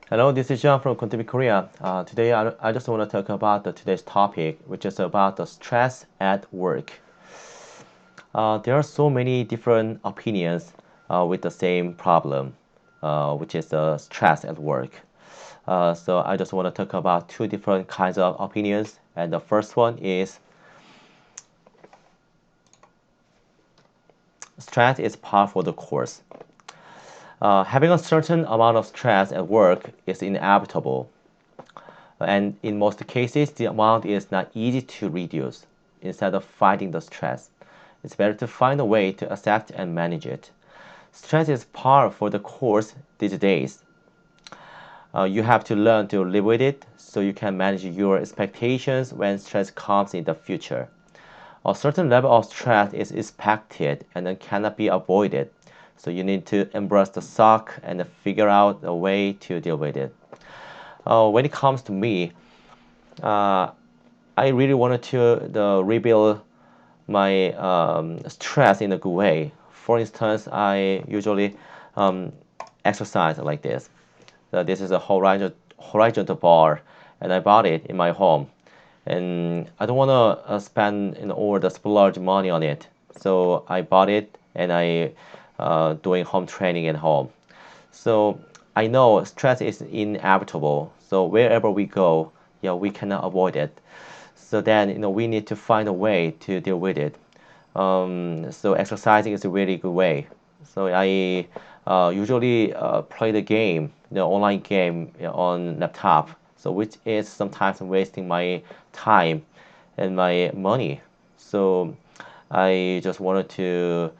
Hello, this is John from Kuntibi, Korea. Today, I just want to talk about today's topic, which is about the stress at work. There are so many different opinions with the same problem, which is the stress at work. So I just want to talk about two different kinds of opinions, and the first one is stress is par for the course. Having a certain amount of stress at work is inevitable, and in most cases, the amount is not easy to reduce. Instead of fighting the stress, it's better to find a way to accept and manage it. Stress is par for the course these days. You have to learn to live with it so you can manage your expectations when stress comes in the future. A certain level of stress is expected and then cannot be avoided. So you need to embrace the shock and figure out a way to deal with it. When it comes to me, uh, I really wanted to rebuild my stress in a good way. For instance, I usually um, exercise like this. So this is a horizontal bar, and I bought it in my home. And I don't want to spend all the splurge money on it. So I bought it, and I doing home training at home. So I know stress is inevitable. So wherever we go, yeah, we cannot avoid it. So then, we need to find a way to deal with it. So exercising is a really good way. So I usually play the game, the online game on laptop. So which is sometimes wasting my time and my money. So I just wanted to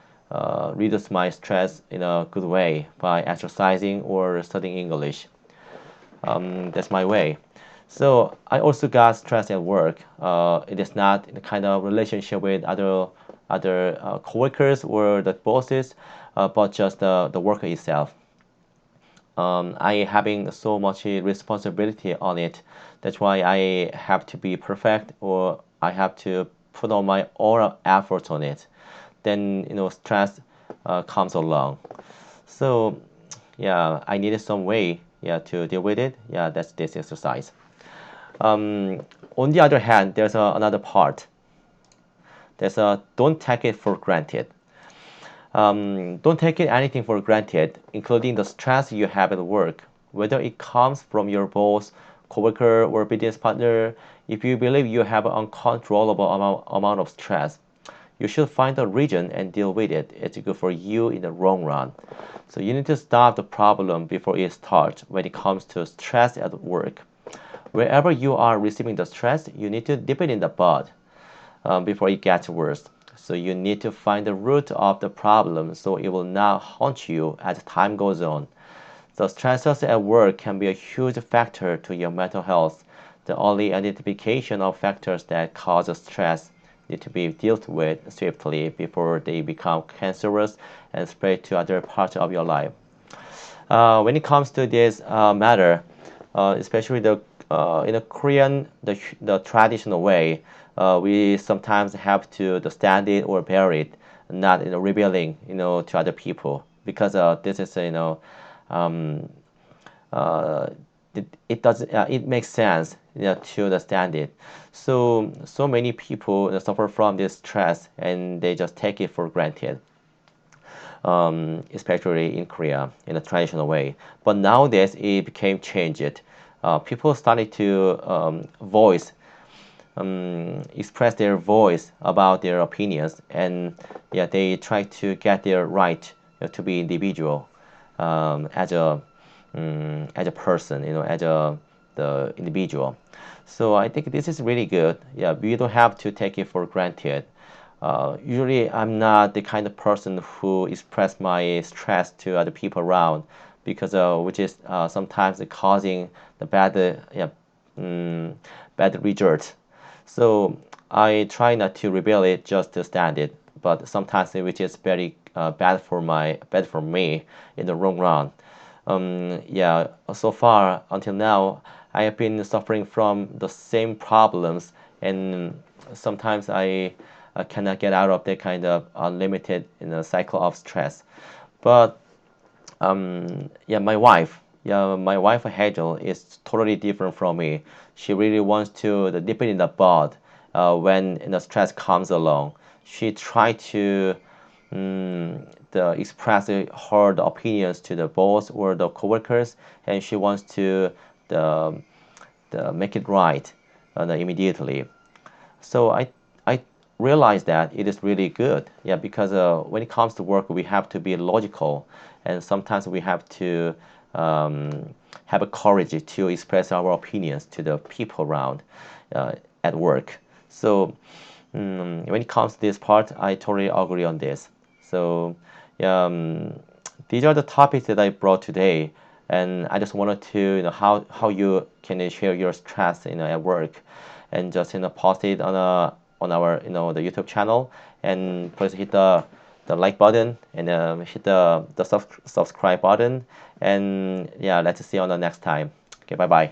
reduce my stress in a good way by exercising or studying English. That's my way. So I also got stressed at work. It is not the kind of relationship with other coworkers or the bosses, but just the work itself. I having so much responsibility on it. That's why I have to be perfect, or I have to put on my all efforts on it. Then stress comes along. So yeah, I needed some way, yeah, to deal with it. Yeah, that's this exercise. On the other hand, there's another part. There's a don't take it for granted. Don't take it anything for granted, including the stress you have at work, whether it comes from your boss, coworker, or business partner. If you believe you have an uncontrollable amount of stress, you should find a reason and deal with it. It's good for you in the long run. So you need to stop the problem before it starts when it comes to stress at work. Wherever you are receiving the stress, you need to dip it in the bud before it gets worse. So you need to find the root of the problem so it will not haunt you as time goes on. The stressors at work can be a huge factor to your mental health. The only identification of factors that cause stress need to be dealt with swiftly before they become cancerous and spread to other parts of your life. When it comes to this matter, especially in a Korean, the traditional way, we sometimes have to stand it or bear it, not revealing to other people because this is um, uh, it does it makes sense to understand it. So many people suffer from this stress and they just take it for granted, especially in Korea in a traditional way. But nowadays it became changed. People started to express their voice about their opinions, and yeah, they try to get their right to be individual as a person, as the individual. So I think this is really good. Yeah, we don't have to take it for granted. Usually, I'm not the kind of person who express my stress to other people around because which is sometimes causing the bad results. So I try not to reveal it just to stand it, but sometimes which is very bad for me in the long run. Yeah, so far until now, I have been suffering from the same problems, and sometimes I cannot get out of that kind of unlimited cycle of stress. But yeah, my wife, yeah, my wife Hazel is totally different from me. She really wants to dip it in the bud when the stress comes along. She try to express her opinions to the boss or the coworkers, and she wants to the, make it right immediately. So I realized that it is really good, yeah, because when it comes to work, we have to be logical, and sometimes we have to have a courage to express our opinions to the people around at work. So when it comes to this part, I totally agree on this. So these are the topics that I brought today, and I just wanted to how you can share your stress at work, and just post it on our the YouTube channel, and please hit the like button, and hit the subscribe button, and yeah, let's see you on the next time. Okay, bye bye.